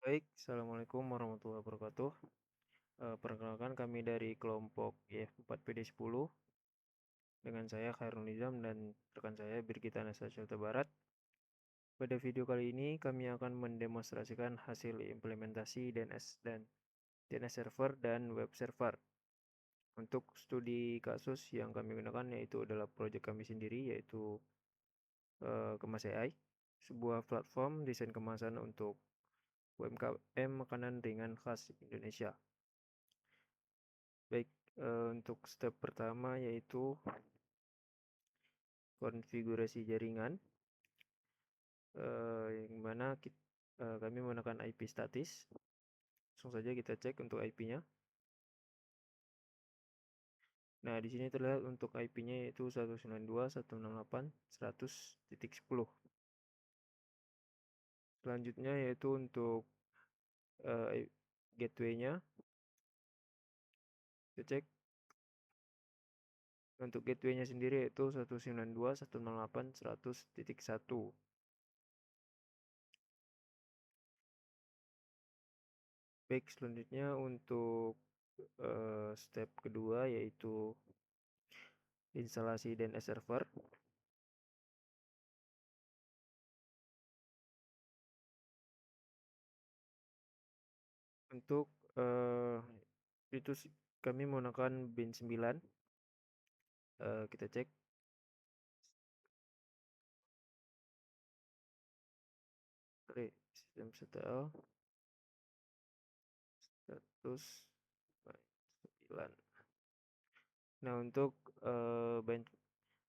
Baik, assalamualaikum warahmatullahi wabarakatuh. Perkenalkan kami dari kelompok IF4PD10 dengan saya Khairul Nizam dan rekan saya Birgita Anastasia Barat. Pada video kali ini kami akan mendemonstrasikan hasil implementasi DNS dan DNS server dan web server. Untuk studi kasus yang kami gunakan yaitu adalah proyek kami sendiri yaitu Kemas AI, sebuah platform desain kemasan untuk UMKM makanan ringan khas Indonesia. Baik, untuk step pertama yaitu konfigurasi jaringan, yang mana kami menggunakan IP statis. Langsung saja kita cek untuk IP-nya. Nah, di sini terlihat untuk IP-nya yaitu 192.168.100.10. Selanjutnya yaitu untuk gateway-nya. Kita cek untuk gateway-nya sendiri yaitu 192.168.100.1. Baik, selanjutnya untuk step kedua yaitu instalasi DNS server. Untuk itu kami menggunakan bin 9. Kita cek sistem setel status bin 9. Nah, untuk bin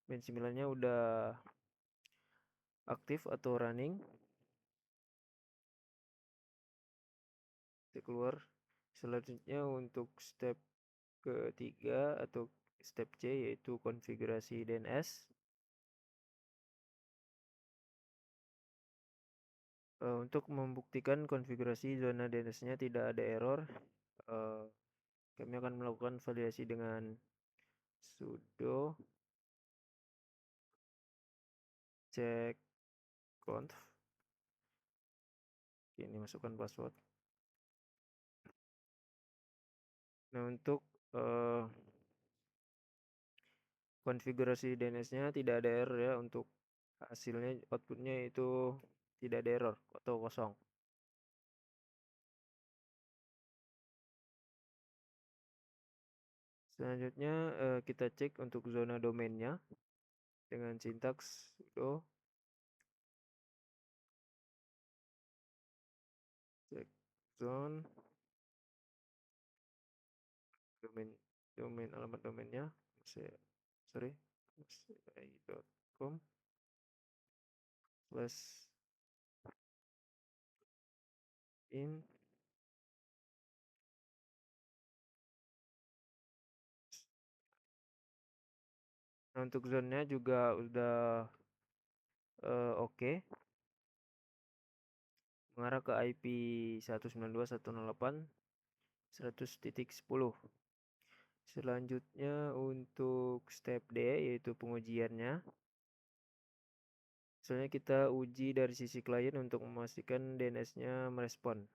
9-nya udah aktif atau running. Kita keluar. Selanjutnya untuk step ketiga atau step C yaitu konfigurasi DNS. Untuk membuktikan konfigurasi zona DNS-nya tidak ada error, kami akan melakukan validasi dengan sudo check conf. Ini masukkan password. Nah, untuk konfigurasi DNS-nya tidak ada error ya. Untuk hasilnya outputnya itu tidak ada error atau kosong. Selanjutnya kita cek untuk zona domainnya dengan sintaks sudo check zone domain alamat domainnya masai.com/. In Nah, untuk zone-nya juga udah oke. Mengarah ke IP 192.168.100.10. Selanjutnya untuk step D yaitu pengujiannya. Misalnya kita uji dari sisi klien untuk memastikan DNS-nya merespon.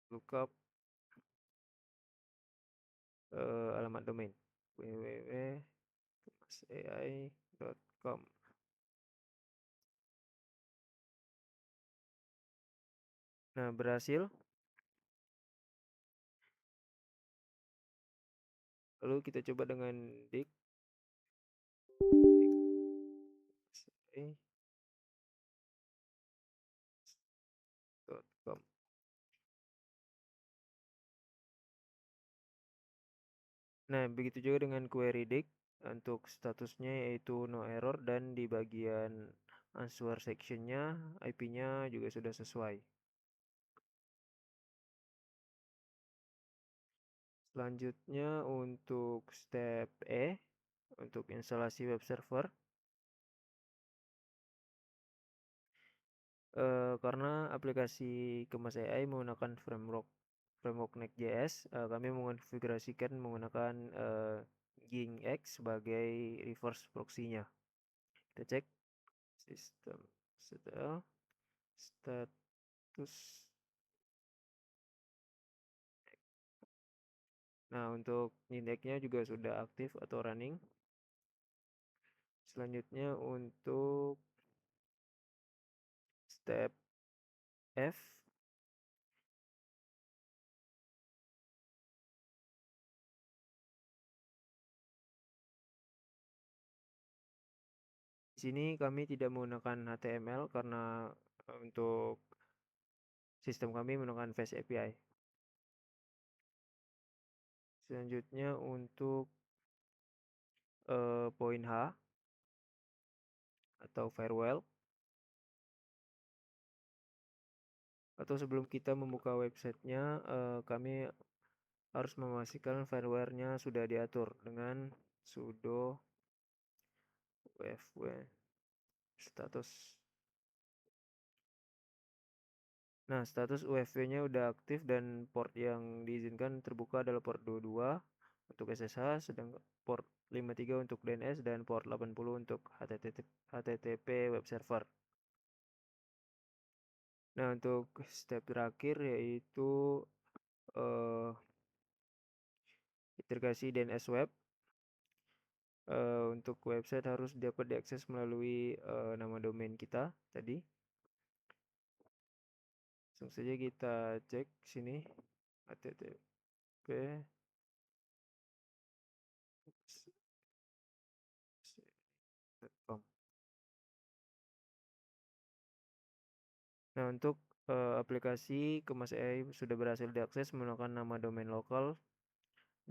Lookup alamat domain www.kemasai.com. Nah, berhasil. Lalu kita coba dengan dik.com. Nah, begitu juga dengan query dik. Untuk statusnya yaitu no error dan di bagian answer sectionnya IP-nya juga sudah sesuai. Selanjutnya untuk step E untuk instalasi web server. Karena aplikasi Kemas AI menggunakan framework Next.js, kami mengonfigurasikan menggunakan GingX sebagai reverse proxy-nya. Kita cek sistem setelah status. Nah, untuk indexnya juga sudah aktif atau running. Selanjutnya untuk step F, di sini kami tidak menggunakan HTML karena untuk sistem kami menggunakan Fast API. Selanjutnya untuk poin H atau firewall, atau sebelum kita membuka websitenya, kami harus memastikan firewall-nya sudah diatur dengan sudo wfw status. Nah, status UFW-nya udah aktif dan port yang diizinkan terbuka adalah port 22 untuk SSH, sedangkan port 53 untuk DNS dan port 80 untuk HTTP web server. Nah, untuk step terakhir yaitu integrasi DNS web. Untuk website harus dapat diakses melalui nama domain kita tadi. Langsung saja kita cek sini http://com. Nah, untuk aplikasi Kemas AI sudah berhasil diakses menggunakan nama domain lokal,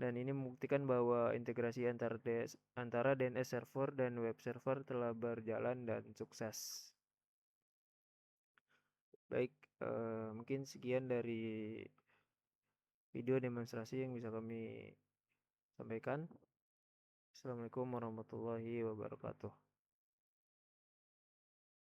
dan ini membuktikan bahwa integrasi antara DNS server dan web server telah berjalan dan sukses. Baik, mungkin sekian dari video demonstrasi yang bisa kami sampaikan. Assalamualaikum warahmatullahi wabarakatuh.